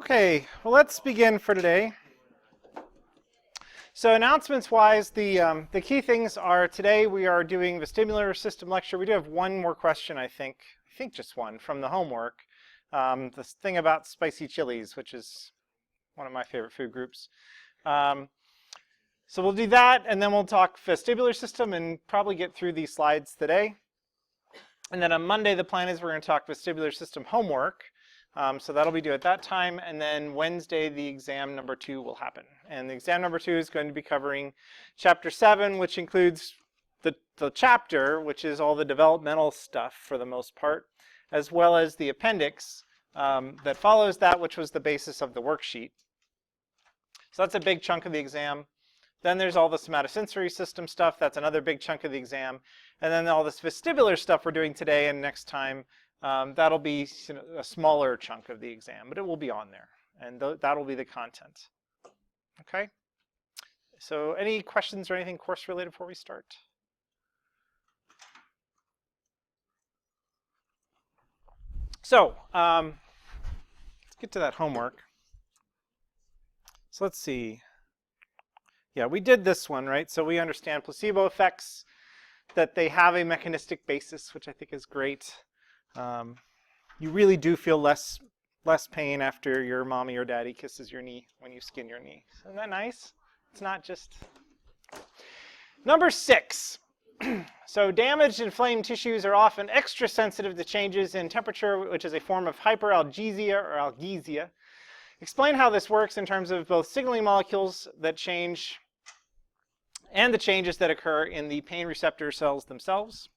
Okay, well, let's begin for today. So announcements-wise, the key things are today we are doing vestibular system lecture. We do have one more question, I think just one from the homework. This thing about spicy chilies, which is one of my favorite food groups. So we'll do that, and then we'll talk vestibular system and probably get through these slides today. And then on Monday, the plan is we're going to talk vestibular system homework. So that'll be due at that time, and then Wednesday the exam number 2 will happen. And the exam number 2 is going to be covering chapter 7, which includes the chapter, which is all the developmental stuff for the most part, as well as the appendix that follows that, which was the basis of the worksheet. So that's a big chunk of the exam. Then there's all the somatosensory system stuff. That's another big chunk of the exam. And then all this vestibular stuff we're doing today and next time. That'll be a smaller chunk of the exam, but it will be on there, and that'll be the content. Okay? So any questions or anything course related before we start? So let's get to that homework. So let's see. Yeah, we did this one, right? So we understand placebo effects, that they have a mechanistic basis, which I think is great. You really do feel less pain after your mommy or daddy kisses your knee when you skin your knee. Isn't that nice? It's not just... Number 6. So damaged inflamed tissues are often extra sensitive to changes in temperature, which is a form of hyperalgesia or algesia. Explain how this works in terms of both signaling molecules that change and the changes that occur in the pain receptor cells themselves.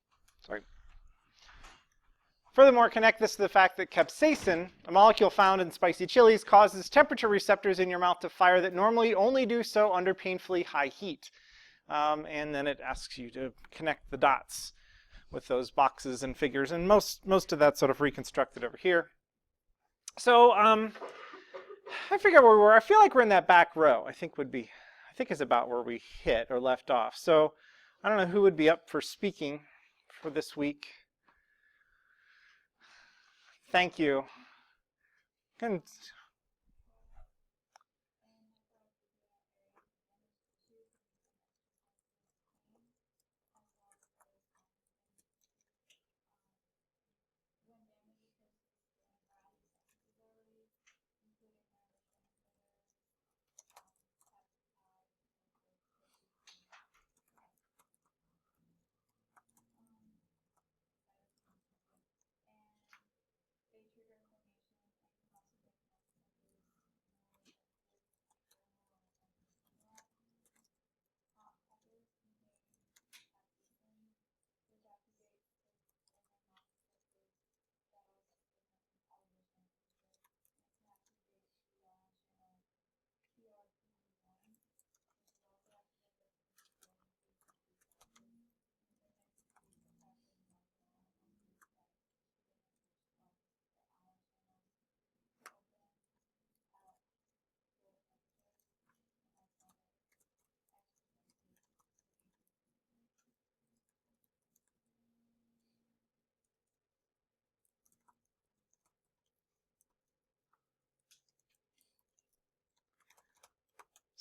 Sorry. Furthermore, connect this to the fact that capsaicin, a molecule found in spicy chilies, causes temperature receptors in your mouth to fire that normally only do so under painfully high heat. And then it asks you to connect the dots with those boxes and figures, and most of that's sort of reconstructed over here. So I forget where we were. I feel like we're in that back row. I think is about where we hit or left off. So I don't know who would be up for speaking for this week. Thank you. And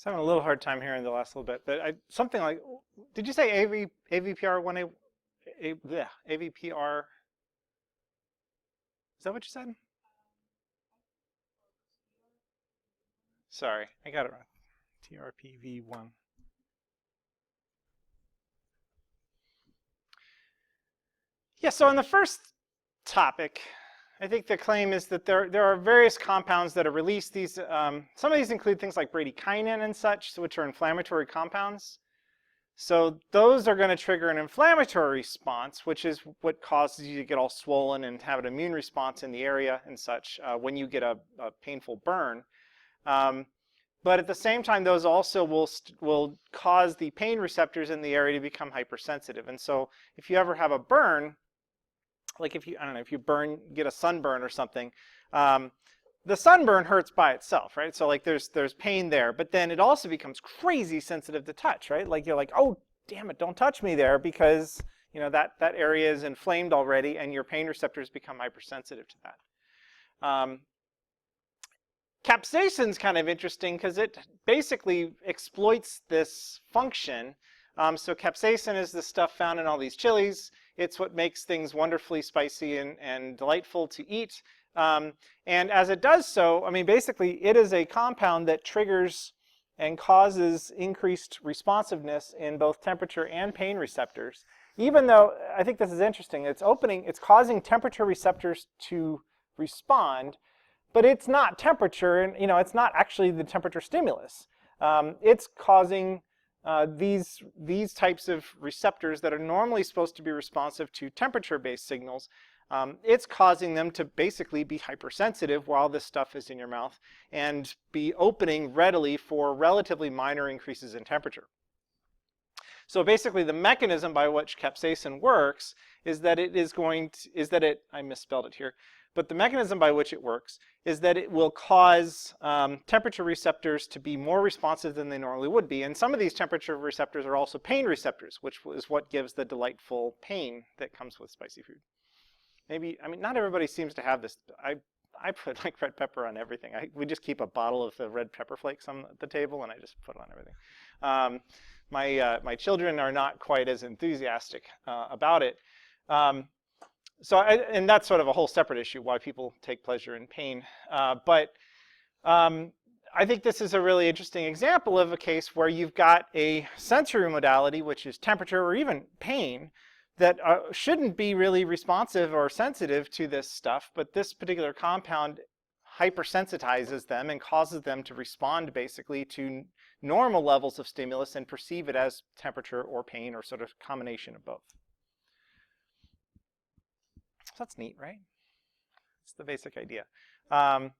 I'm having a little hard time hearing the last little bit, but something like, did you say AVPR1A? AVPR? Is that what you said? Sorry, I got it wrong. TRPV1. Yeah, so on the first topic, I think the claim is that there are various compounds that are released. Some of these include things like bradykinin and such, which are inflammatory compounds. So those are going to trigger an inflammatory response, which is what causes you to get all swollen and have an immune response in the area and such when you get a painful burn. But at the same time, those also will cause the pain receptors in the area to become hypersensitive. And so if you ever have a burn, like if you get a sunburn or something, the sunburn hurts by itself, right? So like there's pain there, but then it also becomes crazy sensitive to touch, right? Like you're like, oh, damn it, don't touch me there, because that area is inflamed already, and your pain receptors become hypersensitive to that. capsaicin's kind of interesting because it basically exploits this function. So capsaicin is the stuff found in all these chilies. It's what makes things wonderfully spicy and delightful to eat. And as it does so, I mean, basically it is a compound that triggers and causes increased responsiveness in both temperature and pain receptors. Even though, I think this is interesting, it's causing temperature receptors to respond, but it's not temperature, and it's not actually the temperature stimulus. It's causing these types of receptors that are normally supposed to be responsive to temperature-based signals. It's causing them to basically be hypersensitive while this stuff is in your mouth and be opening readily for relatively minor increases in temperature. So basically the mechanism by which capsaicin works is that I misspelled it here, but the mechanism by which it works is that it will cause temperature receptors to be more responsive than they normally would be. And some of these temperature receptors are also pain receptors, which is what gives the delightful pain that comes with spicy food. Maybe, I mean, not everybody seems to have this. I put like red pepper on everything. We just keep a bottle of the red pepper flakes on the table, and I just put it on everything. My children are not quite as enthusiastic about it. And that's sort of a whole separate issue, why people take pleasure in pain. But I think this is a really interesting example of a case where you've got a sensory modality, which is temperature or even pain, that shouldn't be really responsive or sensitive to this stuff, but this particular compound hypersensitizes them and causes them to respond basically to normal levels of stimulus and perceive it as temperature or pain or sort of combination of both. So that's neat, right? That's the basic idea. I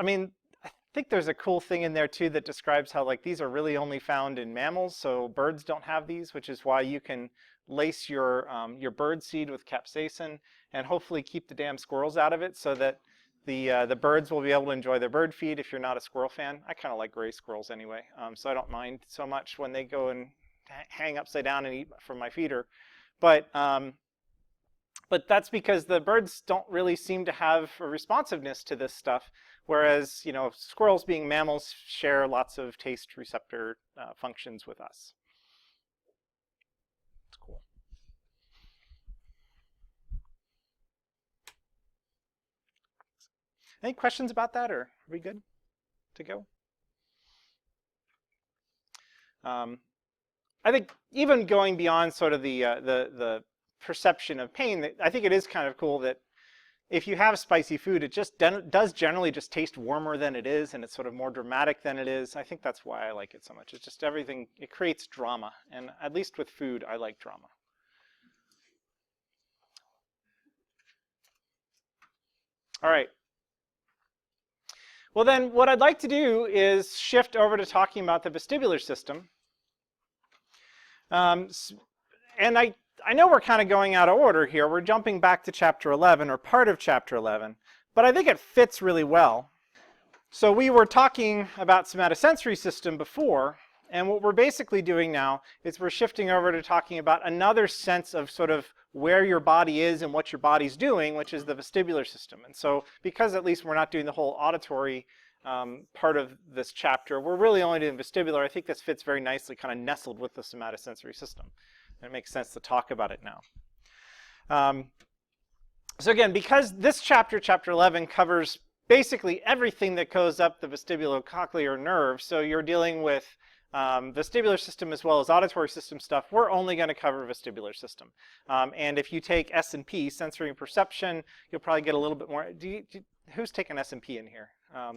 mean, I think there's a cool thing in there too that describes how like these are really only found in mammals, so birds don't have these, which is why you can lace your bird seed with capsaicin and hopefully keep the damn squirrels out of it so that the birds will be able to enjoy their bird feed if you're not a squirrel fan. I kind of like gray squirrels anyway, so I don't mind so much when they go and hang upside down and eat from my feeder. But that's because the birds don't really seem to have a responsiveness to this stuff, whereas squirrels, being mammals, share lots of taste receptor functions with us. It's cool. Any questions about that, or are we good to go? I think even going beyond sort of the perception of pain, I think it is kind of cool that if you have spicy food, it just does generally just taste warmer than it is, and it's sort of more dramatic than it is. I think that's why I like it so much. It's just everything, it creates drama, and at least with food, I like drama. All right. Well then, what I'd like to do is shift over to talking about the vestibular system. And I know we're kind of going out of order here. We're jumping back to chapter 11, or part of chapter 11, but I think it fits really well. So we were talking about somatosensory system before, and what we're basically doing now is we're shifting over to talking about another sense of sort of where your body is and what your body's doing, which is the vestibular system. And so because at least we're not doing the whole auditory part of this chapter, we're really only doing vestibular. I think this fits very nicely, kind of nestled with the somatosensory system. And it makes sense to talk about it now. So again, because this chapter, chapter 11, covers basically everything that goes up the vestibulocochlear nerve, so you're dealing with vestibular system as well as auditory system stuff, we're only going to cover vestibular system. And if you take S&P, sensory and perception, you'll probably get a little bit more. Who's taken S&P in here?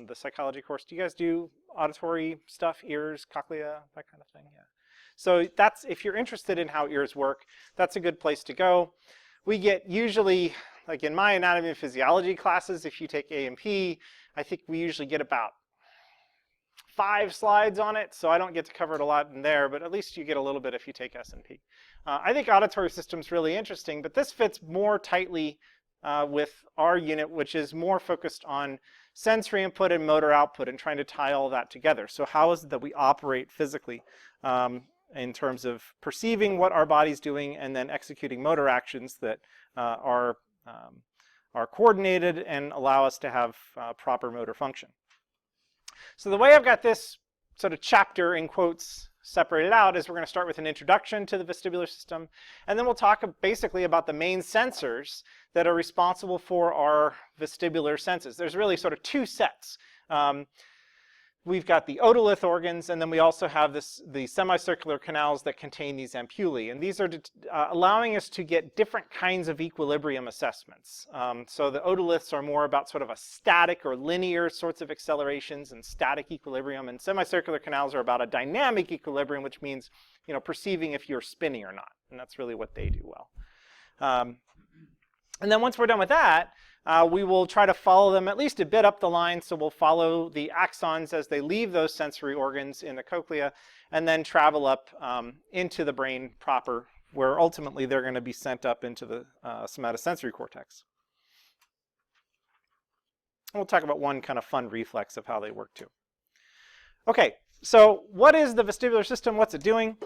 The psychology course. Do you guys do auditory stuff, ears, cochlea, that kind of thing? Yeah. So that's, if you're interested in how ears work, that's a good place to go. We get usually, like in my anatomy and physiology classes, if you take A&P, I think we usually get about 5 slides on it, so I don't get to cover it a lot in there, but at least you get a little bit if you take S&P. I think auditory system's really interesting, but this fits more tightly with our unit, which is more focused on sensory input and motor output and trying to tie all that together. So how is it that we operate physically in terms of perceiving what our body's doing and then executing motor actions that are coordinated and allow us to have proper motor function. So the way I've got this sort of chapter in quotes separated out is we're going to start with an introduction to the vestibular system, and then we'll talk basically about the main sensors that are responsible for our vestibular senses. There's really sort of two sets. We've got the otolith organs, and then we also have the semicircular canals that contain these ampullae. And these are allowing us to get different kinds of equilibrium assessments. So the otoliths are more about sort of a static or linear sorts of accelerations and static equilibrium, and semicircular canals are about a dynamic equilibrium, which means, you know, perceiving if you're spinning or not. And that's really what they do well. And then once we're done with that, we will try to follow them at least a bit up the line. So we'll follow the axons as they leave those sensory organs in the cochlea and then travel up into the brain proper, where ultimately they're going to be sent up into the somatosensory cortex. And we'll talk about one kind of fun reflex of how they work too. Okay, so what is the vestibular system? What's it doing?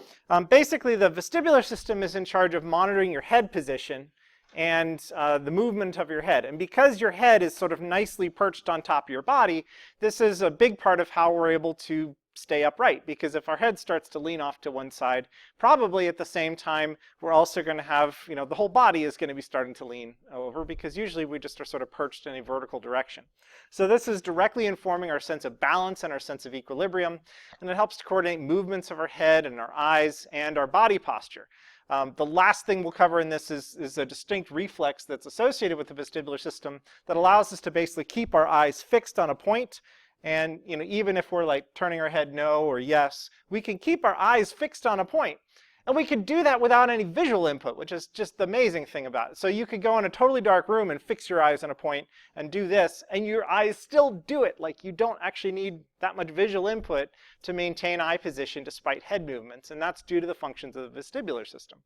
Basically, the vestibular system is in charge of monitoring your head position and the movement of your head. And because your head is sort of nicely perched on top of your body, this is a big part of how we're able to stay upright. Because if our head starts to lean off to one side, probably at the same time, we're also going to have, you know, the whole body is going to be starting to lean over, because usually we just are sort of perched in a vertical direction. So this is directly informing our sense of balance and our sense of equilibrium, and it helps to coordinate movements of our head and our eyes and our body posture. The last thing we'll cover in this is a distinct reflex that's associated with the vestibular system that allows us to basically keep our eyes fixed on a point. And, you know, even if we're like turning our head no or yes, we can keep our eyes fixed on a point. And we can do that without any visual input, which is just the amazing thing about it. So you could go in a totally dark room and fix your eyes on a point and do this, and your eyes still do it. Like, you don't actually need that much visual input to maintain eye position despite head movements, and that's due to the functions of the vestibular system.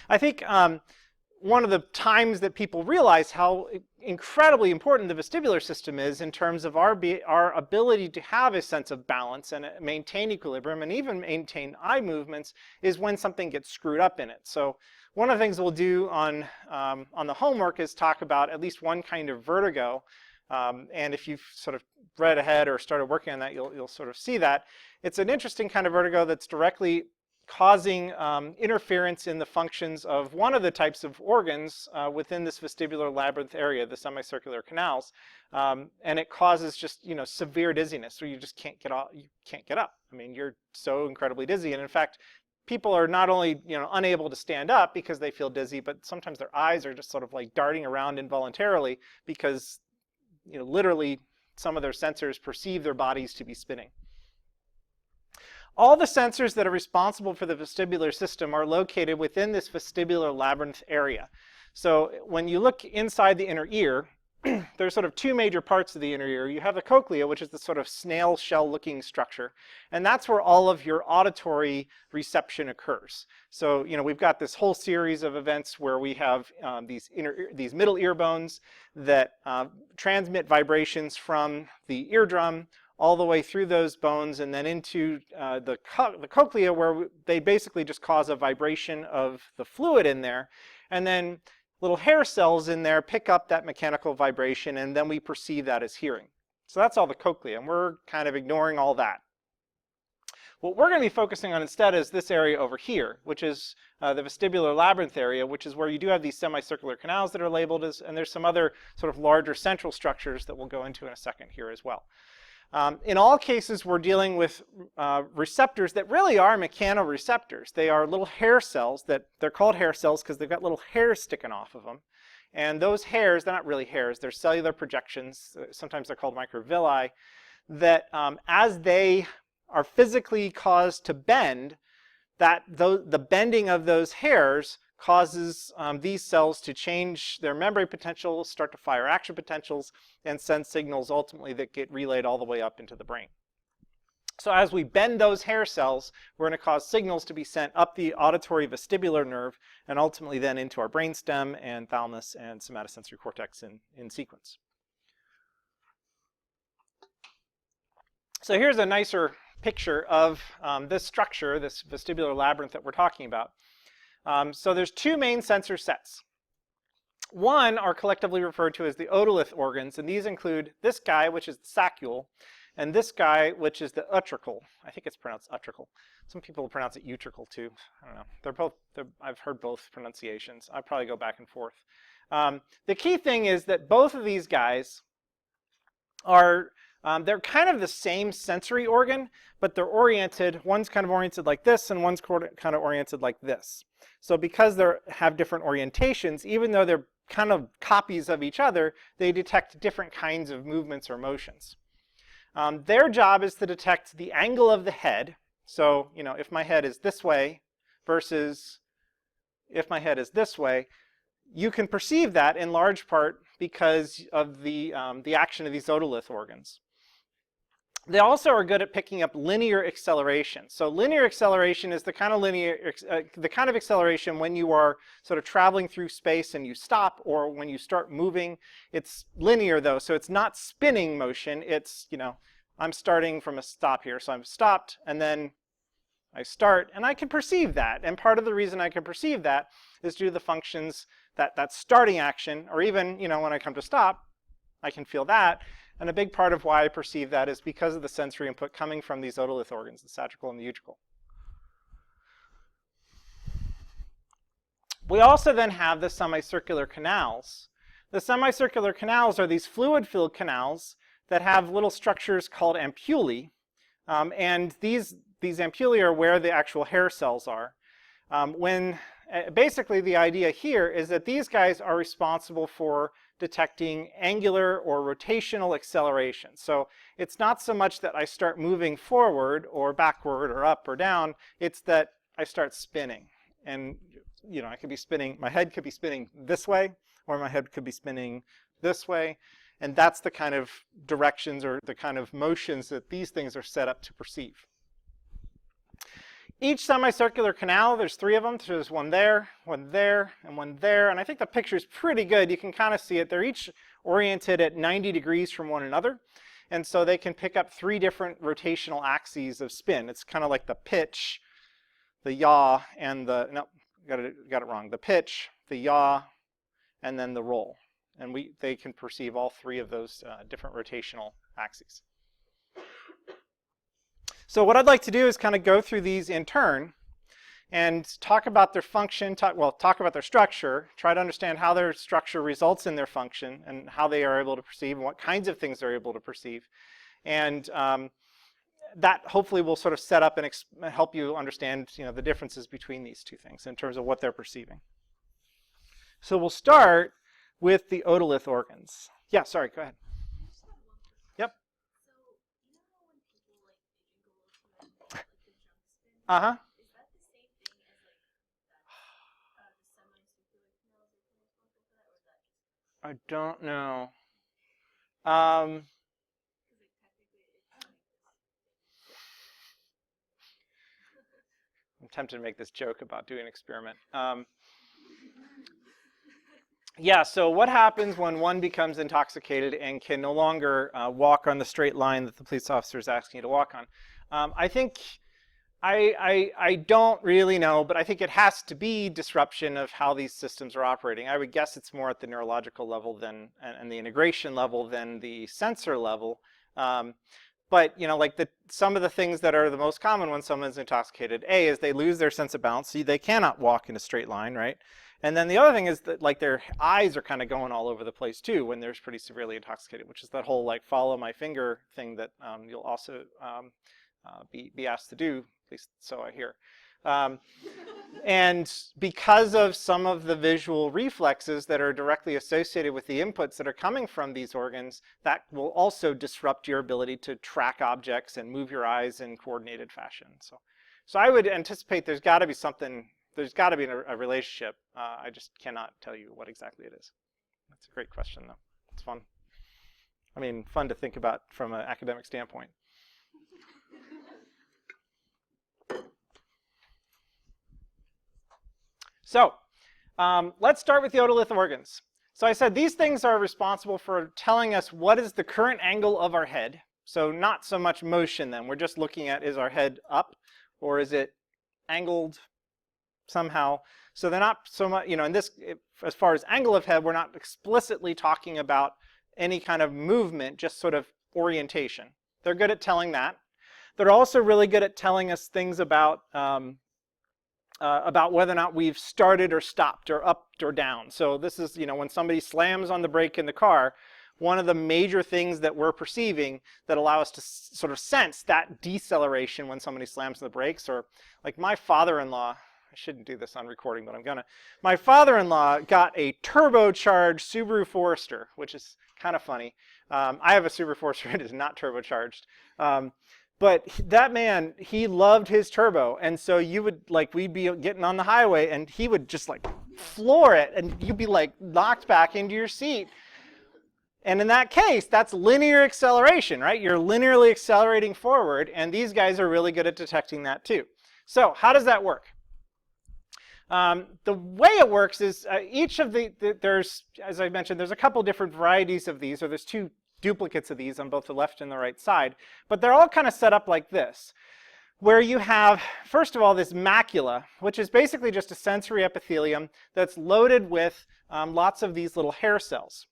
I think one of the times that people realize how incredibly important the vestibular system is in terms of our ability to have a sense of balance and maintain equilibrium and even maintain eye movements is when something gets screwed up in it. So one of the things we'll do on the homework is talk about at least one kind of vertigo. And if you've sort of read ahead or started working on that, you'll sort of see that. It's an interesting kind of vertigo that's directly causing interference in the functions of one of the types of organs within this vestibular labyrinth area, the semicircular canals, and it causes just, you know, severe dizziness. So you just can't get up. You can't get up. I mean, you're so incredibly dizzy, and in fact, people are not only, you know, unable to stand up because they feel dizzy, but sometimes their eyes are just sort of like darting around involuntarily because, you know, literally some of their sensors perceive their bodies to be spinning. All the sensors that are responsible for the vestibular system are located within this vestibular labyrinth area. So when you look inside the inner ear, there's sort of two major parts of the inner ear. You have the cochlea, which is the sort of snail shell looking structure, and that's where all of your auditory reception occurs. So, you know, we've got this whole series of events where we have these middle ear bones that transmit vibrations from the eardrum all the way through those bones and then into the cochlea, where they basically just cause a vibration of the fluid in there. And then little hair cells in there pick up that mechanical vibration, and then we perceive that as hearing. So that's all the cochlea, and we're kind of ignoring all that. What we're going to be focusing on instead is this area over here, which is the vestibular labyrinth area, which is where you do have these semicircular canals that are labeled as, and there's some other sort of larger central structures that we'll go into in a second here as well. In all cases, we're dealing with receptors that really are mechanoreceptors. They are little hair cells that they're called hair cells because they've got little hairs sticking off of them. And those hairs, they're not really hairs, they're cellular projections. Sometimes they're called microvilli, that as they are physically caused to bend, the bending of those hairs causes these cells to change their membrane potential, start to fire action potentials, and send signals ultimately that get relayed all the way up into the brain. So as we bend those hair cells, we're going to cause signals to be sent up the auditory vestibular nerve and ultimately then into our brainstem and thalamus and somatosensory cortex in sequence. So here's a nicer picture of this structure, this vestibular labyrinth that we're talking about. So there's two main sensor sets. One are collectively referred to as the otolith organs, and these include this guy, which is the saccule, and this guy, which is the utricle. I think it's pronounced utricle. Some people pronounce it utricle too. I don't know. I've heard both pronunciations. I probably go back and forth. The key thing is that both of these guys are, they're kind of the same sensory organ, but they're oriented, one's kind of oriented like this and one's kind of oriented like this. So because they have different orientations, even though they're kind of copies of each other, they detect different kinds of movements or motions. Their job is to detect the angle of the head. So, you know, if my head is this way versus if my head is this way, you can perceive that in large part because of the action of these otolith organs. They also are good at picking up linear acceleration. So linear acceleration is the kind of acceleration when you are sort of traveling through space and you stop, or when you start moving. It's linear though, so it's not spinning motion. It's, you know, I'm starting from a stop here, so I'm stopped and then I start, and I can perceive that. And part of the reason I can perceive that is due to the functions that starting action, or even, you know, when I come to stop, I can feel that. And a big part of why I perceive that is because of the sensory input coming from these otolith organs, the sagittal and the utricle. We also then have the semicircular canals. The semicircular canals are these fluid-filled canals that have little structures called ampullae. And these ampullae are where the actual hair cells are. Basically, the idea here is that these guys are responsible for detecting angular or rotational acceleration. So it's not so much that I start moving forward or backward or up or down, it's that I start spinning. And, you know, I could be spinning, my head could be spinning this way, or my head could be spinning this way. And that's the kind of directions or the kind of motions that these things are set up to perceive. Each semicircular canal, there's 3 of them. So there's one there, and one there. And I think the picture is pretty good. You can kind of see it. They're each oriented at 90 degrees from one another. And so they can pick up 3 different rotational axes of spin. It's kind of like the pitch, the yaw, and the, no, got it wrong. The pitch, the yaw, and then the roll. And they can perceive all 3 of those different rotational axes. So what I'd like to do is kind of go through these in turn and talk about their function, talk about their structure, try to understand how their structure results in their function and how they are able to perceive and what kinds of things they're able to perceive. And that hopefully will sort of set up and help you understand, you know, the differences between these 2 things in terms of what they're perceiving. So we'll start with the otolith organs. Yeah, sorry, go ahead. Yep. Uh-huh. Is that the same thing as like the semicircular canals or something like that, or is that just? I don't know. I'm tempted to make this joke about doing an experiment. Yeah, so what happens when one becomes intoxicated and can no longer walk on the straight line that the police officer is asking you to walk on? I think I don't really know, but I think it has to be disruption of how these systems are operating. I would guess it's more at the neurological level than, and the integration level than the sensor level. But, you know, like some of the things that are the most common when someone's intoxicated, A, is they lose their sense of balance. So they cannot walk in a straight line, right? And then the other thing is that, like, their eyes are kind of going all over the place too when they're pretty severely intoxicated, which is that whole, like, follow my finger thing that you'll also be asked to do, at least so I hear. And because of some of the visual reflexes that are directly associated with the inputs that are coming from these organs, that will also disrupt your ability to track objects and move your eyes in coordinated fashion. So I would anticipate there's got to be something, there's got to be a relationship. I just cannot tell you what exactly it is. That's a great question, though. It's fun. I mean, fun to think about from an academic standpoint. So let's start with the otolith organs. So I said these things are responsible for telling us what is the current angle of our head. So not so much motion then. We're just looking at, is our head up or is it angled somehow? So they're not so much, you know, in this, as far as angle of head, we're not explicitly talking about any kind of movement, just sort of orientation. They're good at telling that. They're also really good at telling us things about whether or not we've started or stopped or upped or down. So this is, when somebody slams on the brake in the car, one of the major things that we're perceiving that allow us to sort of sense that deceleration when somebody slams on the brakes. Or like my father-in-law, I shouldn't do this on recording, but I'm gonna. My father-in-law got a turbocharged Subaru Forester, which is kind of funny. I have a Subaru Forester, it is not turbocharged. But that man, he loved his turbo. And so we'd be getting on the highway and he would just like floor it and you'd be like knocked back into your seat. And in that case, that's linear acceleration, right? You're linearly accelerating forward, and these guys are really good at detecting that too. So how does that work? The way it works is each of there's, as I mentioned, there's a couple different varieties of these, or there's two duplicates of these on both the left and the right side, but they're all kind of set up like this, where you have, first of all, this macula, which is basically just a sensory epithelium that's loaded with lots of these little hair cells.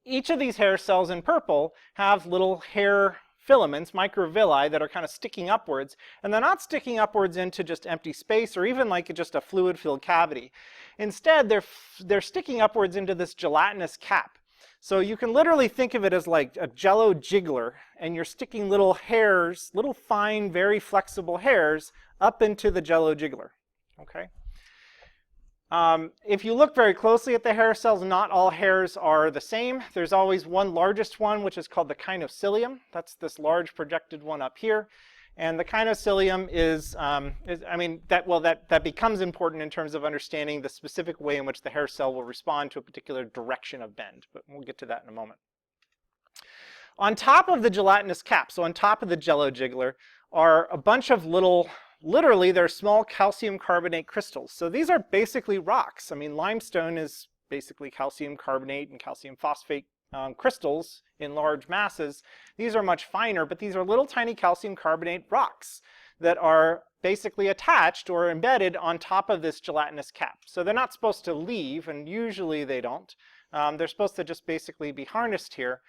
Each of these hair cells in purple have little hair filaments, microvilli, that are kind of sticking upwards, and they're not sticking upwards into just empty space or even like just a fluid-filled cavity. Instead, they're sticking upwards into this gelatinous cap. So you can literally think of it as like a Jello jiggler, and you're sticking little hairs, little fine, very flexible hairs, up into the Jello jiggler. Okay. If you look very closely at the hair cells, not all hairs are the same. There's always one largest one, which is called the kinocilium. That's this large projected one up here. And the kinocilium that becomes important in terms of understanding the specific way in which the hair cell will respond to a particular direction of bend. But we'll get to that in a moment. On top of the gelatinous cap, so on top of the Jello jiggler, are a bunch of little, literally they're small calcium carbonate crystals. So these are basically rocks. I mean, limestone is basically calcium carbonate and calcium phosphate crystals in large masses. These are much finer, but these are little tiny calcium carbonate rocks that are basically attached or embedded on top of this gelatinous cap. So they're not supposed to leave, and usually they don't. They're supposed to just basically be harnessed here.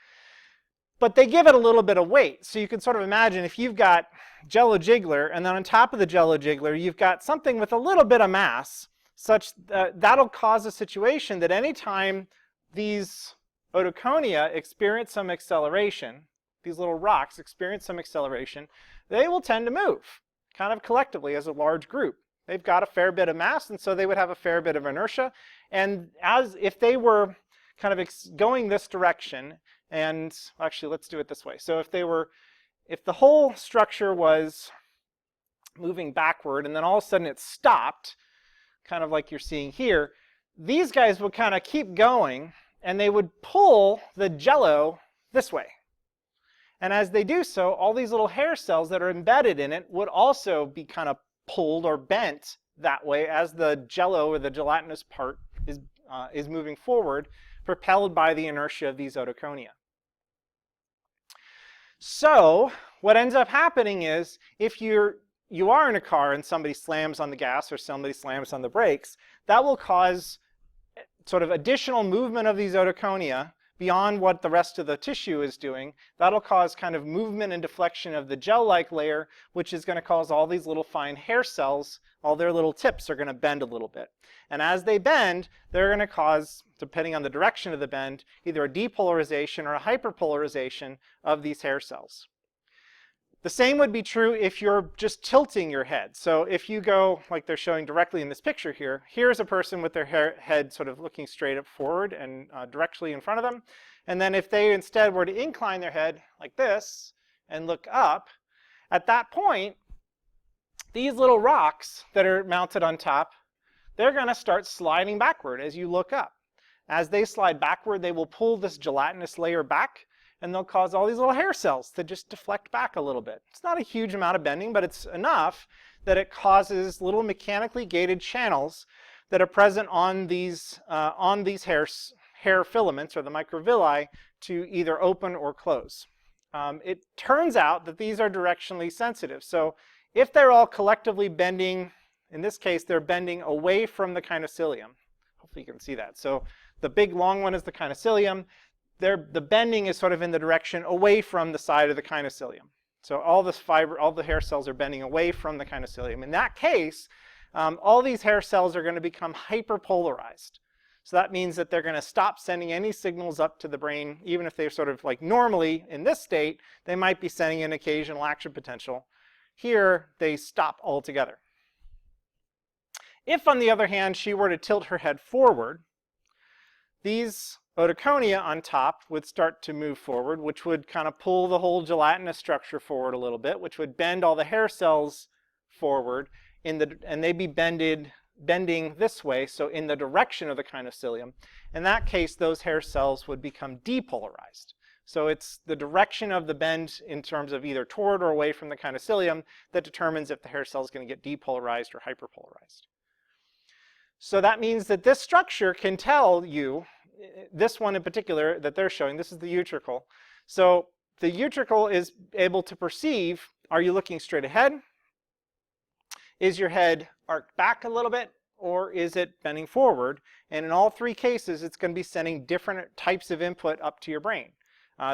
But they give it a little bit of weight. So you can sort of imagine if you've got Jello jiggler, and then on top of the Jello jiggler, you've got something with a little bit of mass, such that'll cause a situation that anytime these otoconia experience some acceleration, these little rocks experience some acceleration, they will tend to move, kind of collectively as a large group. They've got a fair bit of mass, and so they would have a fair bit of inertia. And as if they were kind of going this direction, and actually let's do it this way. So if the whole structure was moving backward and then all of a sudden it stopped, kind of like you're seeing here, these guys would kind of keep going and they would pull the Jello this way. And as they do so, all these little hair cells that are embedded in it would also be kind of pulled or bent that way as the Jello or the gelatinous part is moving forward, propelled by the inertia of these otoconia. So what ends up happening is if you are in a car and somebody slams on the gas or somebody slams on the brakes, that will cause sort of additional movement of these otoconia beyond what the rest of the tissue is doing. That'll cause kind of movement and deflection of the gel-like layer, which is going to cause all these little fine hair cells, all their little tips are going to bend a little bit. And as they bend, they're going to cause, depending on the direction of the bend, either a depolarization or a hyperpolarization of these hair cells. The same would be true if you're just tilting your head. So if you go, like they're showing directly in this picture here, here's a person with their head sort of looking straight up forward and directly in front of them. And then if they instead were to incline their head like this and look up, at that point, these little rocks that are mounted on top, they're going to start sliding backward as you look up. As they slide backward, they will pull this gelatinous layer back, and they'll cause all these little hair cells to just deflect back a little bit. It's not a huge amount of bending, but it's enough that it causes little mechanically gated channels that are present on these hair filaments, or the microvilli, to either open or close. It turns out that these are directionally sensitive. So if they're all collectively bending, in this case, they're bending away from the kinocilium. Hopefully you can see that. So the big long one is the kinocilium. the bending is sort of in the direction away from the side of the kinocilium. So all the hair cells are bending away from the kinocilium. In that case, all these hair cells are going to become hyperpolarized. So that means that they're going to stop sending any signals up to the brain, even if they're sort of like normally in this state, they might be sending an occasional action potential. Here, they stop altogether. If, on the other hand, she were to tilt her head forward, these otoconia on top would start to move forward, which would kind of pull the whole gelatinous structure forward a little bit, which would bend all the hair cells forward, and they'd be bending this way, so in the direction of the kinocilium. In that case, those hair cells would become depolarized. So it's the direction of the bend in terms of either toward or away from the kinocilium that determines if the hair cell is going to get depolarized or hyperpolarized. So that means that this structure can tell you, this one in particular that they're showing, this is the utricle. So the utricle is able to perceive, are you looking straight ahead? Is your head arched back a little bit, or is it bending forward? And in all three cases, it's going to be sending different types of input up to your brain.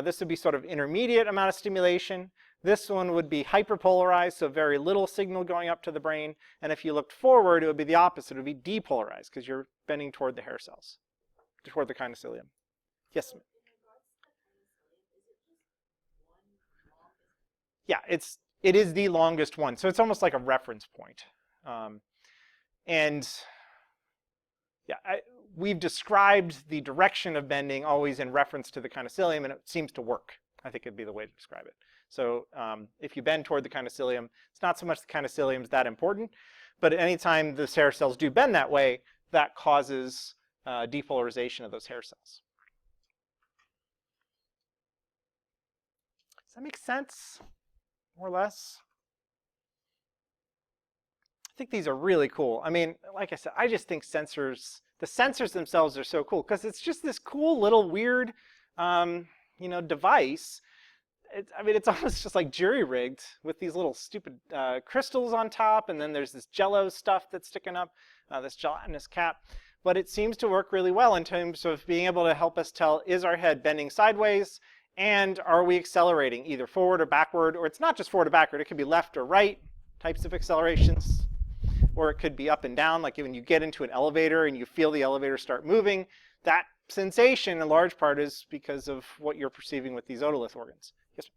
This would be sort of intermediate amount of stimulation. This one would be hyperpolarized, so very little signal going up to the brain. And if you looked forward, it would be the opposite. It would be depolarized because you're bending toward the hair cells, toward the kinocilium. Yes? Yeah, it is the longest one. So it's almost like a reference point. And yeah, we've described the direction of bending always in reference to the kinocilium, and it seems to work. I think it'd be the way to describe it. So if you bend toward the kinocilium, it's not so much the kinocilium is that important, but anytime the hair cells do bend that way, that causes depolarization of those hair cells. Does that make sense, more or less? I think these are really cool. I mean, like I said, I just think sensors, the sensors themselves are so cool because it's just this cool little weird, device. I mean, it's almost just like jury-rigged with these little stupid crystals on top, and then there's this jello stuff that's sticking up, this gelatinous cap. But it seems to work really well in terms of being able to help us tell, is our head bending sideways, and are we accelerating either forward or backward? Or it's not just forward or backward, it could be left or right types of accelerations. Or it could be up and down, like when you get into an elevator and you feel the elevator start moving. That sensation, in large part, is because of what you're perceiving with these otolith organs. Yes?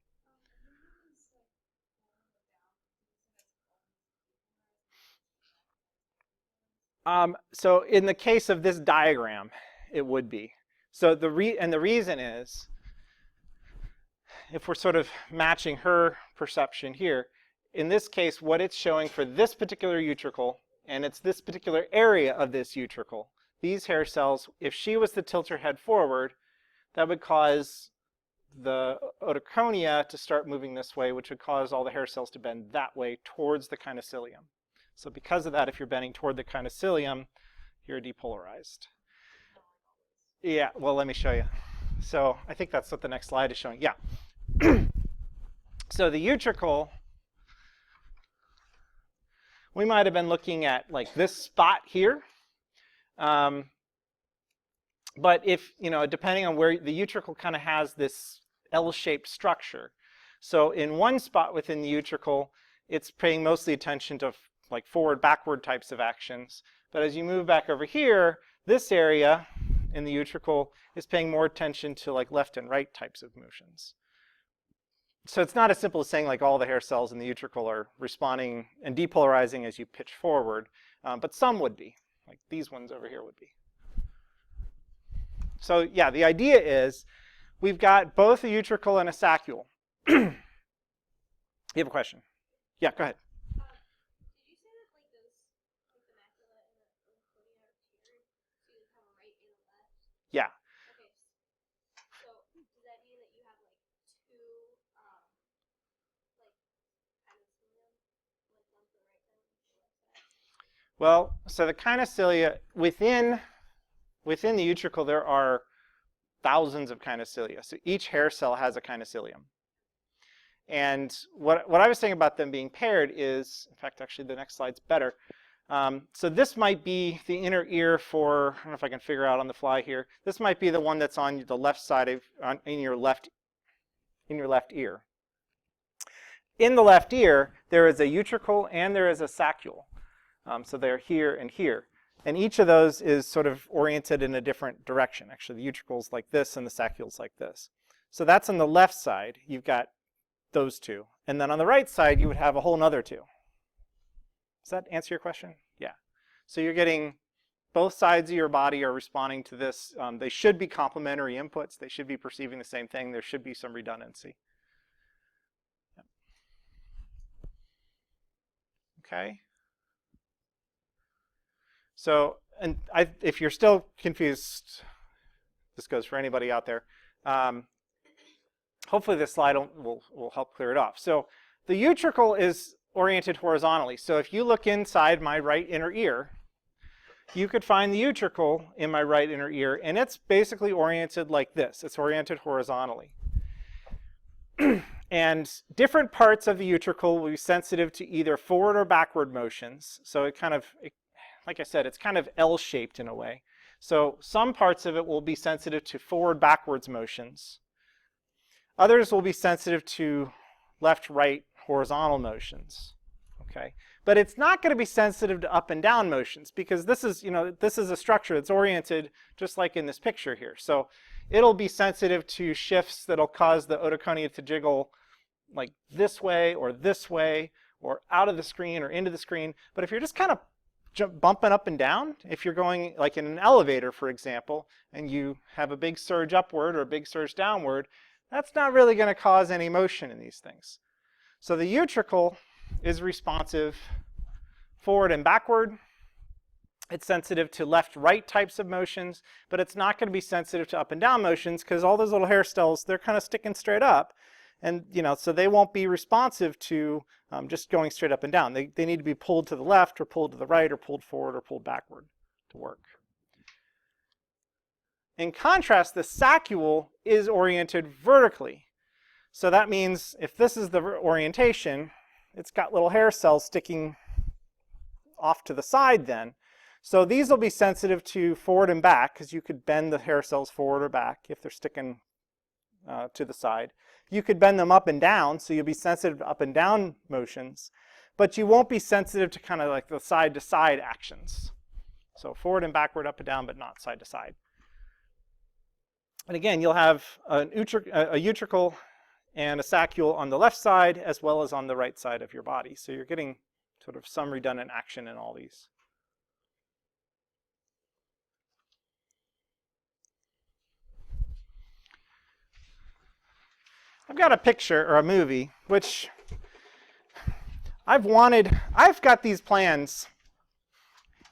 So in the case of this diagram, it would be. So the reason is, if we're sort of matching her perception here, in this case, what it's showing for this particular utricle, and it's this particular area of this utricle, these hair cells, if she was to tilt her head forward, that would cause the otoconia to start moving this way, which would cause all the hair cells to bend that way towards the kinocilium. So because of that, if you're bending toward the kinocilium, you're depolarized. Yeah, well, let me show you. So I think that's what the next slide is showing. Yeah. So the utricle, we might have been looking at like this spot here. But if, depending on where the utricle kind of has this L-shaped structure. So in one spot within the utricle, it's paying mostly attention to like forward, backward types of actions. But as you move back over here, this area in the utricle is paying more attention to like left and right types of motions. So it's not as simple as saying like all the hair cells in the utricle are responding and depolarizing as you pitch forward, but some would be, like these ones over here would be. So yeah, the idea is we've got both a utricle and a saccule. You have a question? Yeah, go ahead. Did you say that like those, like the macula and the otoconia are tiered, so you have a right and a left? Yeah. Okay. So does that mean that you have like two, like kinocilium, like one for the right side, one for the left side? Well, so the kinocilia within the utricle, there are thousands of kinocilia. So each hair cell has a kinocilium. And what I was saying about them being paired is, in fact, actually the next slide's better. So this might be the inner ear for, I don't know if I can figure out on the fly here. This might be the one that's on the left side of, in your left ear. In the left ear, there is a utricle and there is a saccule. So they're here and here. And each of those is sort of oriented in a different direction. Actually, the utricle's like this and the saccule's like this. So that's on the left side. You've got those two. And then on the right side, you would have a whole nother two. Does that answer your question? Yeah. So you're getting both sides of your body are responding to this. They should be complementary inputs. They should be perceiving the same thing. There should be some redundancy. Yep. Okay. So, and if you're still confused, this goes for anybody out there. Hopefully this slide will help clear it off. So the utricle is oriented horizontally. So if you look inside my right inner ear, you could find the utricle in my right inner ear, and it's basically oriented like this. It's oriented horizontally. And different parts of the utricle will be sensitive to either forward or backward motions. So like I said, it's kind of L-shaped in a way. So some parts of it will be sensitive to forward-backwards motions. Others will be sensitive to left-right horizontal motions. Okay, but it's not going to be sensitive to up and down motions because this is a structure that's oriented just like in this picture here. So it'll be sensitive to shifts that'll cause the otoconia to jiggle like this way or out of the screen or into the screen. But if you're just kind of bumping up and down, if you're going like in an elevator, for example, and you have a big surge upward or a big surge downward, that's not really going to cause any motion in these things. So the utricle is responsive forward and backward. It's sensitive to left-right types of motions, but it's not going to be sensitive to up and down motions because all those little hair cells, they're kind of sticking straight up. And, so they won't be responsive to just going straight up and down. They need to be pulled to the left or pulled to the right or pulled forward or pulled backward to work. In contrast, the saccule is oriented vertically. So that means if this is the orientation, it's got little hair cells sticking off to the side then. So these will be sensitive to forward and back because you could bend the hair cells forward or back if they're sticking to the side. You could bend them up and down, so you'll be sensitive to up and down motions, but you won't be sensitive to kind of like the side to side actions. So forward and backward, up and down, but not side to side. And again, you'll have a utricle and a saccule on the left side as well as on the right side of your body. So you're getting sort of some redundant action in all these. I've got a picture or a movie, which I've got these plans.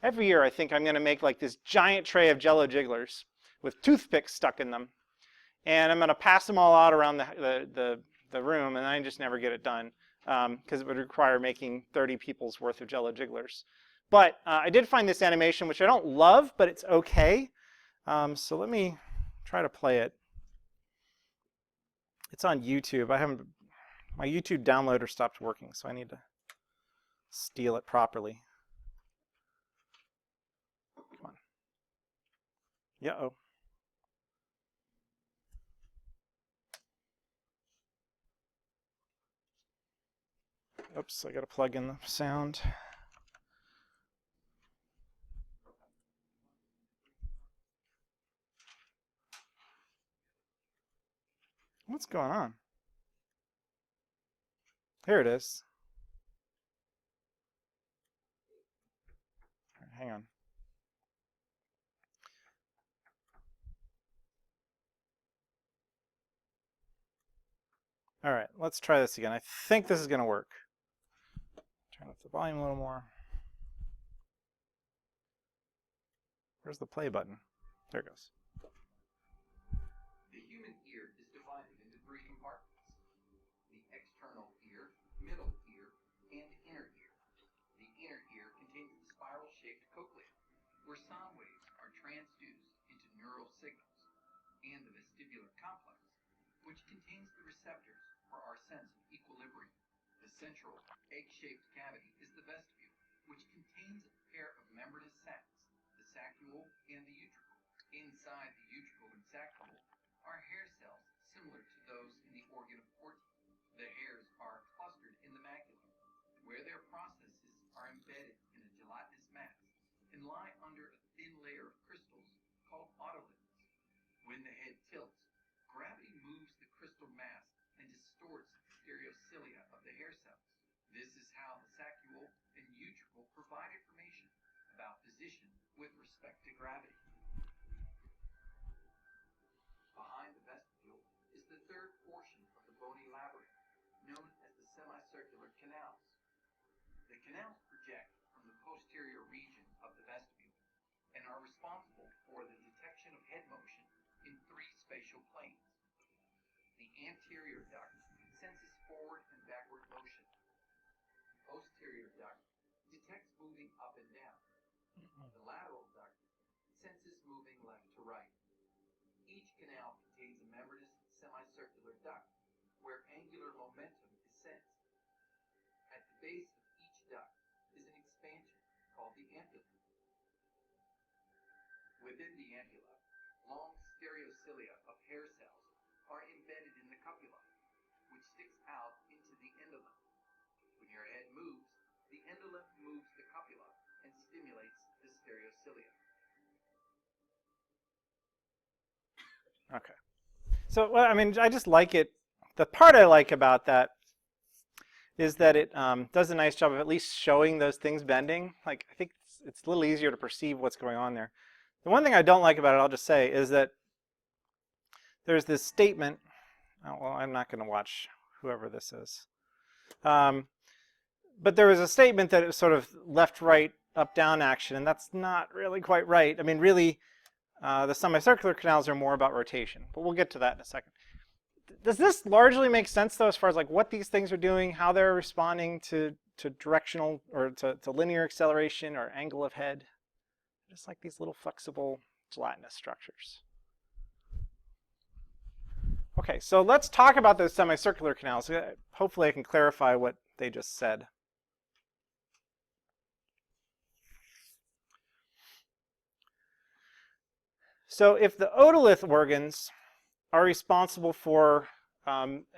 Every year I think I'm going to make like this giant tray of Jello jigglers with toothpicks stuck in them. And I'm going to pass them all out around the room, and I just never get it done because it would require making 30 people's worth of Jello jigglers. But I did find this animation, which I don't love, but it's okay. So let me try to play it. It's on YouTube. My YouTube downloader stopped working, so I need to steal it properly. Come on. Yeah-oh. Oops, I gotta plug in the sound. What's going on? Here it is. Hang on. All right, let's try this again. I think this is going to work. Turn up the volume a little more. Where's the play button? There it goes. The human ear is divided into three compartments: the external ear, middle ear, and inner ear. The inner ear contains the spiral-shaped cochlea, where sound waves are transduced into neural signals, and the vestibular complex, which contains the receptors for our sense of equilibrium. The central egg-shaped cavity is the vestibule, which contains a pair of membranous sacs, the saccule and the utricle. Inside the utricle and saccule are hair cells similar to those in the organ of Corti. The hairs are clustered in the macula, where their processes are embedded in a gelatinous mass and lie under a thin layer of crystals called otoliths. When the head tilts, gravity moves the crystal mass and distorts the stereocilia of the hair cells. This is how the saccule and utricle provide information about position with respect to gravity. Behind the vestibule is the third portion of the bony labyrinth, known as the semicircular canals. The canals project from the posterior region of the vestibule and are responsible for the detection of head motion in 3 spatial planes. The anterior duct senses forward and backward motion. The posterior duct detects moving up and down. The lateral duct senses moving left to right. Each canal contains a membranous semicircular duct where angular momentum is sensed. At the base of each duct is an expansion called the ampulla. Within the ampulla, long stereocilia of hair cells are embedded in the cupula, which sticks out into the endolem. When your head moves, the endolem moves the cupula and stimulates the stereocilia. Okay. So, well, I mean, I just like it. The part I like about that is that it does a nice job of at least showing those things bending. Like, I think it's a little easier to perceive what's going on there. The one thing I don't like about it, I'll just say, is that there's this statement. Oh, well, I'm not going to watch whoever this is. But there was a statement that it was sort of left, right, up, down action, and that's not really quite right. I mean, really, the semicircular canals are more about rotation, but we'll get to that in a second. Does this largely make sense, though, as far as like what these things are doing, how they're responding to directional or to linear acceleration or angle of head? Just like these little flexible gelatinous structures. Okay, so let's talk about those semicircular canals. Hopefully I can clarify what they just said. So if the otolith organs are responsible for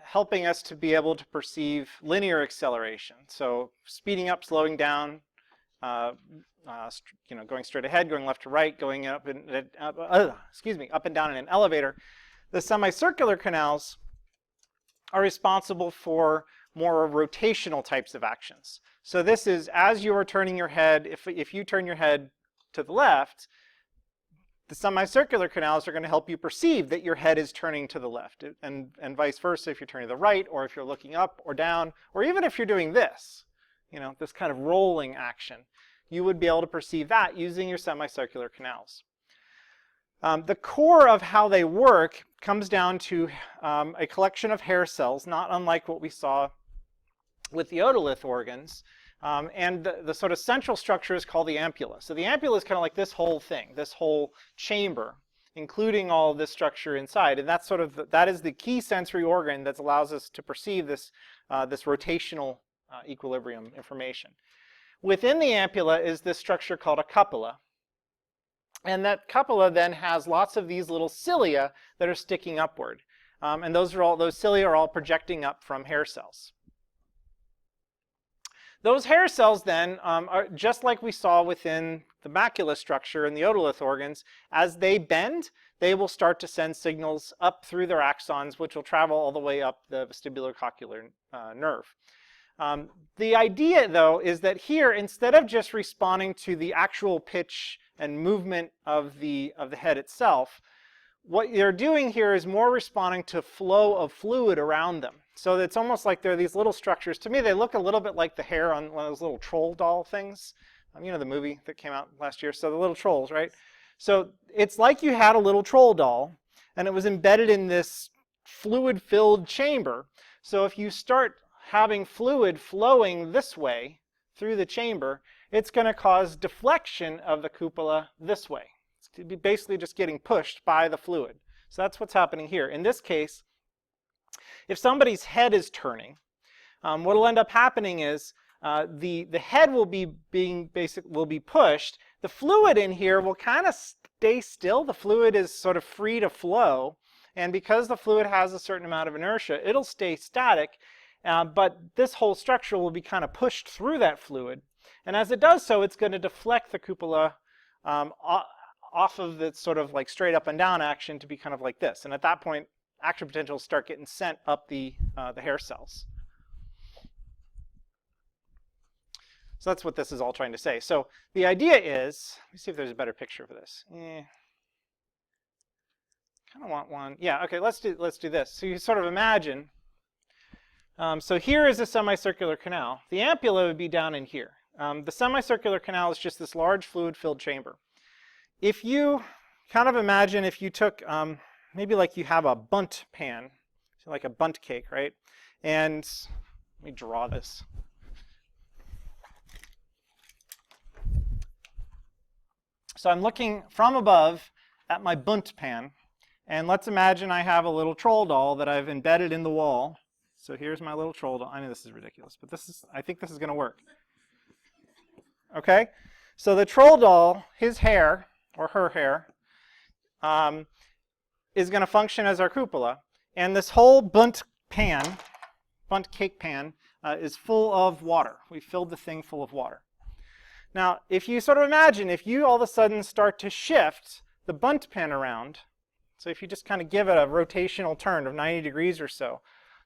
helping us to be able to perceive linear acceleration, so speeding up, slowing down, going straight ahead, going left to right, going up and up and down in an elevator. The semicircular canals are responsible for more rotational types of actions. So this is as you are turning your head. If you turn your head to the left, the semicircular canals are going to help you perceive that your head is turning to the left, and vice versa if you're turning to the right, or if you're looking up or down, or even if you're doing this, this kind of rolling action. You would be able to perceive that using your semicircular canals. The core of how they work comes down to a collection of hair cells, not unlike what we saw with the otolith organs. And the sort of central structure is called the ampulla. So the ampulla is kind of like this whole thing, this whole chamber, including all of this structure inside. And that's that is the key sensory organ that allows us to perceive this rotational equilibrium information. Within the ampulla is this structure called a cupula. And that cupula then has lots of these little cilia that are sticking upward. And those cilia are all projecting up from hair cells. Those hair cells then are just like we saw within the macula structure in the otolith organs. As they bend, they will start to send signals up through their axons, which will travel all the way up the vestibular cochlear nerve. The idea, though, is that here, instead of just responding to the actual pitch and movement of the head itself, what they're doing here is more responding to flow of fluid around them. So it's almost like they're these little structures. To me, they look a little bit like the hair on one of those little troll doll things. You know the movie that came out last year? So the little trolls, right? So it's like you had a little troll doll, and it was embedded in this fluid-filled chamber. So if you start having fluid flowing this way through the chamber, it's going to cause deflection of the cupola this way. It's basically just getting pushed by the fluid. So that's what's happening here. In this case, if somebody's head is turning, what will end up happening is the head will be pushed. The fluid in here will kind of stay still. The fluid is sort of free to flow, and because the fluid has a certain amount of inertia, it'll stay static, but this whole structure will be kind of pushed through that fluid. And as it does so, it's going to deflect the cupola off of the sort of like straight up and down action to be kind of like this. And at that point, action potentials start getting sent up the hair cells. So that's what this is all trying to say. So the idea is, let me see if there's a better picture for this. Kind of want one. Yeah, okay, let's do this. So you sort of imagine, so here is a semicircular canal. The ampulla would be down in here. The semicircular canal is just this large fluid-filled chamber. If you kind of imagine if you took, maybe like you have a bundt pan, so like a bundt cake, right? And let me draw this. So I'm looking from above at my bundt pan, and let's imagine I have a little troll doll that I've embedded in the wall. So here's my little troll doll. I know this is ridiculous, but I think this is going to work. Okay? So the troll doll, his hair, or her hair, is going to function as our cupola. And this whole bundt cake pan, is full of water. We filled the thing full of water. Now, if you sort of imagine, if you all of a sudden start to shift the bundt pan around, so if you just kind of give it a rotational turn of 90 degrees or so,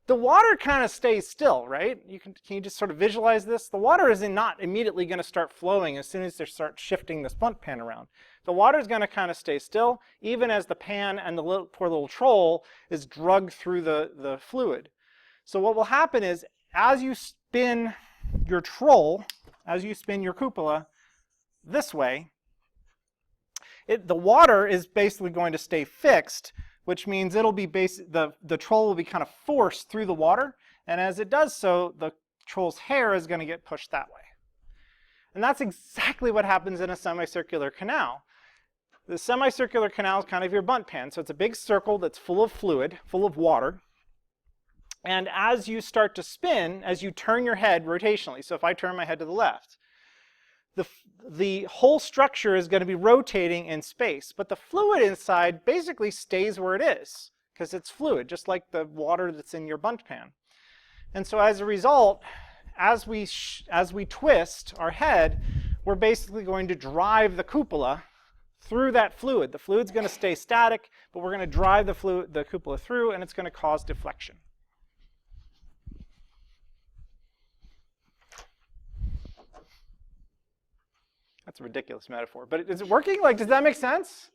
the water kind of stays still, right? Can you just sort of visualize this? The water is not immediately going to start flowing as soon as they start shifting this bundt pan around. The water is going to kind of stay still, even as the pan and the poor little troll is drugged through the fluid. So what will happen is, as you spin your troll, as you spin your cupola this way, the water is basically going to stay fixed, which means it'll be the troll will be kind of forced through the water, and as it does so, the troll's hair is going to get pushed that way. And that's exactly what happens in a semicircular canal. The semicircular canal is kind of your bundt pan, so it's a big circle that's full of fluid, full of water. And as you start to spin, as you turn your head rotationally, so if I turn my head to the left, the whole structure is going to be rotating in space, but the fluid inside basically stays where it is because it's fluid, just like the water that's in your bundt pan. And so as a result, as we twist our head, we're basically going to drive the cupola through that fluid. The fluid's going to stay static, but we're going to drive the cupola through, and it's going to cause deflection. That's a ridiculous metaphor, but is it working? Like, does that make sense?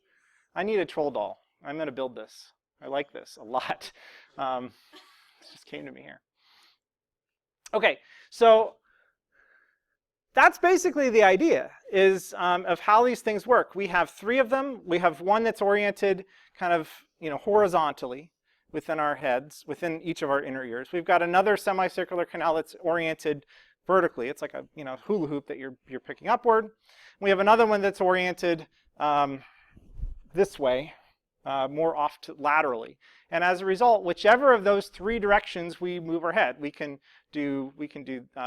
I need a troll doll. I'm going to build this. I like this a lot. It just came to me here. Okay, so that's basically the idea is of how these things work. We have three of them. We have one that's oriented kind of horizontally within our heads, within each of our inner ears. We've got another semicircular canal that's oriented vertically. It's like a hula hoop that you're picking upward. We have another one that's oriented this way, more off to laterally. And as a result, whichever of those three directions we move our head, we can do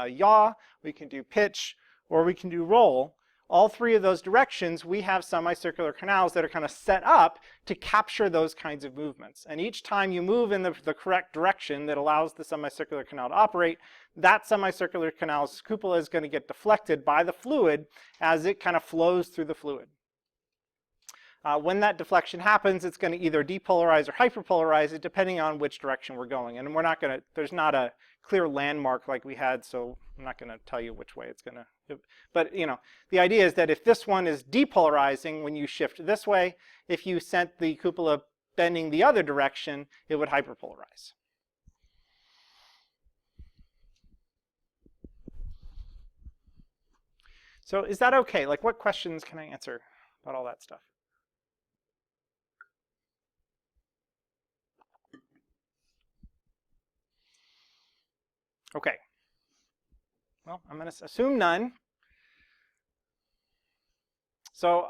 yaw, we can do pitch, or we can do roll. All three of those directions, we have semicircular canals that are kind of set up to capture those kinds of movements. And each time you move in the correct direction that allows the semicircular canal to operate, that semicircular canal's cupola is going to get deflected by the fluid as it kind of flows through the fluid. When that deflection happens, it's going to either depolarize or hyperpolarize it, depending on which direction we're going. And there's not a clear landmark like we had, so I'm not going to tell you which way it's going to. But the idea is that if this one is depolarizing when you shift this way, if you sent the cupola bending the other direction, it would hyperpolarize. So is that okay? Like, what questions can I answer about all that stuff? Okay. Well, I'm going to assume none. So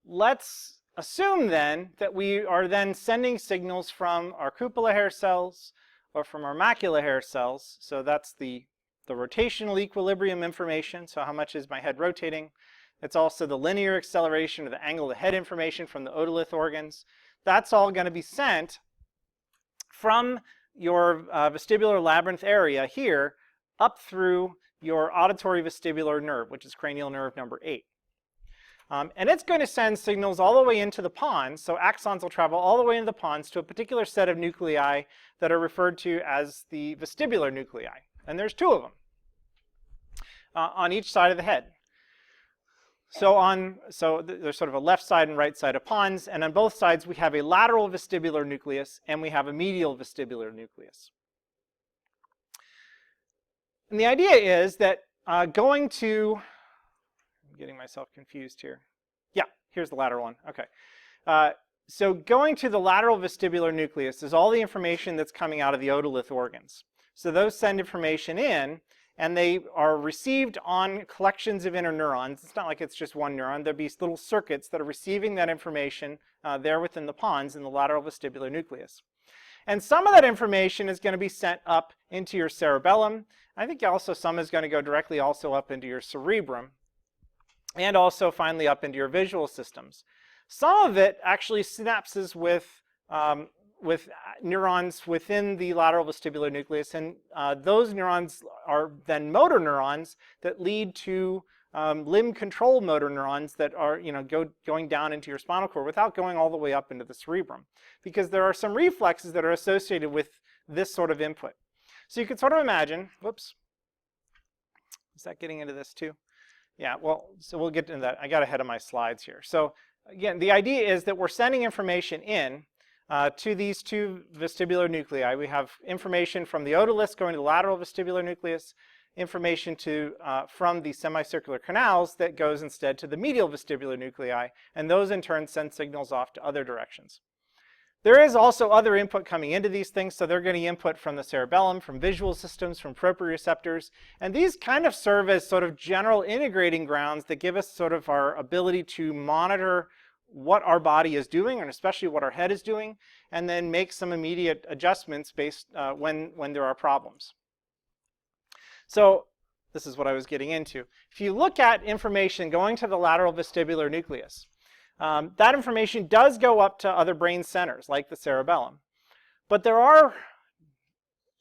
let's assume then that we are then sending signals from our cupola hair cells or from our macula hair cells. So that's the the rotational equilibrium information, so how much is my head rotating. It's also the linear acceleration or the angle of the head information from the otolith organs. That's all going to be sent from your vestibular labyrinth area here up through your auditory vestibular nerve, which is cranial nerve number 8. And it's going to send signals all the way into the pons, so axons will travel all the way into the pons to a particular set of nuclei that are referred to as the vestibular nuclei. And there's 2 of them on each side of the head. So there's sort of a left side and right side of pons, and on both sides we have a lateral vestibular nucleus and we have a medial vestibular nucleus. And the idea is that going to, I'm getting myself confused here. Yeah, here's the lateral one. Okay. So going to the lateral vestibular nucleus is all the information that's coming out of the otolith organs. So those send information in, and they are received on collections of interneurons. It's not like it's just one neuron. There'll be little circuits that are receiving that information there within the pons in the lateral vestibular nucleus. And some of that information is going to be sent up into your cerebellum. I think also some is going to go directly also up into your cerebrum, and also finally up into your visual systems. Some of it actually synapses with neurons within the lateral vestibular nucleus, and those neurons are then motor neurons that lead to limb control motor neurons that are going down into your spinal cord without going all the way up into the cerebrum, because there are some reflexes that are associated with this sort of input. So you could sort of imagine, whoops, is that getting into this too? Yeah, well, so we'll get into that. I got ahead of my slides here. So again, the idea is that we're sending information in to these 2 vestibular nuclei. We have information from the otoliths going to the lateral vestibular nucleus, information from the semicircular canals that goes instead to the medial vestibular nuclei, and those in turn send signals off to other directions. There is also other input coming into these things, so they're getting input from the cerebellum, from visual systems, from proprioceptors, and these kind of serve as sort of general integrating grounds that give us sort of our ability to monitor what our body is doing, and especially what our head is doing, and then make some immediate adjustments based when there are problems. So this is what I was getting into. If you look at information going to the lateral vestibular nucleus, that information does go up to other brain centers like the cerebellum, but there are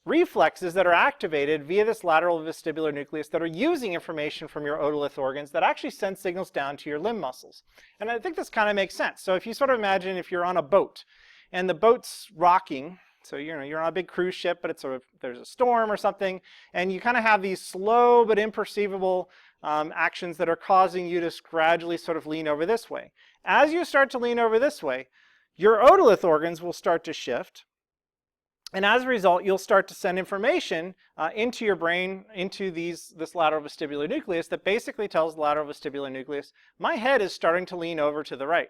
reflexes that are activated via this lateral vestibular nucleus that are using information from your otolith organs that actually send signals down to your limb muscles. And I think this kind of makes sense. So if you sort of imagine if you're on a boat and the boat's rocking, so you're on a big cruise ship, but there's a storm or something, and you kind of have these slow but imperceivable actions that are causing you to gradually sort of lean over this way. As you start to lean over this way, your otolith organs will start to shift. And as a result, you'll start to send information into your brain, into this lateral vestibular nucleus that basically tells the lateral vestibular nucleus, my head is starting to lean over to the right.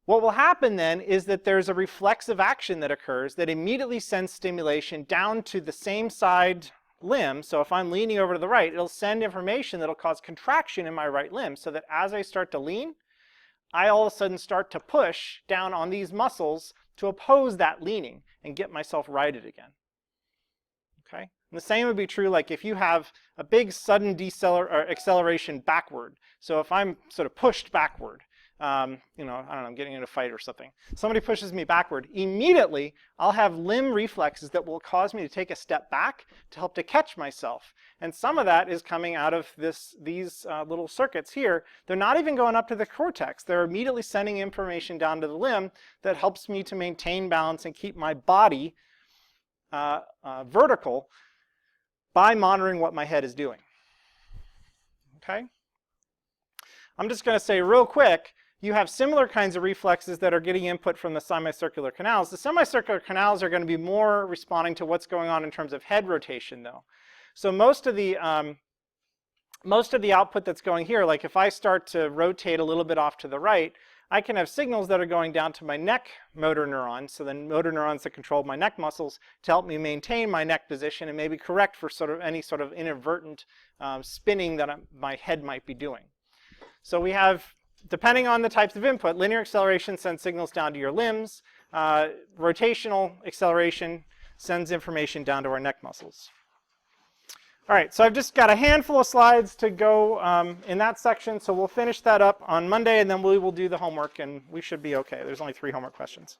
What will happen then is that there's a reflexive action that occurs that immediately sends stimulation down to the same side limb. So if I'm leaning over to the right, it'll send information that'll cause contraction in my right limb, so that as I start to lean, I all of a sudden start to push down on these muscles to oppose that leaning and get myself righted again. Okay? And the same would be true like if you have a big sudden acceleration backward. So if I'm sort of pushed backward, I don't know, I'm getting in a fight or something. Somebody pushes me backward. Immediately, I'll have limb reflexes that will cause me to take a step back to help to catch myself. And some of that is coming out of these little circuits here. They're not even going up to the cortex. They're immediately sending information down to the limb that helps me to maintain balance and keep my body vertical by monitoring what my head is doing. Okay? I'm just going to say real quick, you have similar kinds of reflexes that are getting input from the semicircular canals. The semicircular canals are going to be more responding to what's going on in terms of head rotation, though. So most of the output that's going here, like if I start to rotate a little bit off to the right, I can have signals that are going down to my neck motor neurons, so the motor neurons that control my neck muscles, to help me maintain my neck position and maybe correct for sort of any sort of inadvertent spinning that my head might be doing. So we have, depending on the types of input, linear acceleration sends signals down to your limbs. Rotational acceleration sends information down to our neck muscles. All right, so I've just got a handful of slides to go in that section, so we'll finish that up on Monday, and then we will do the homework, and we should be okay. There's only 3 homework questions.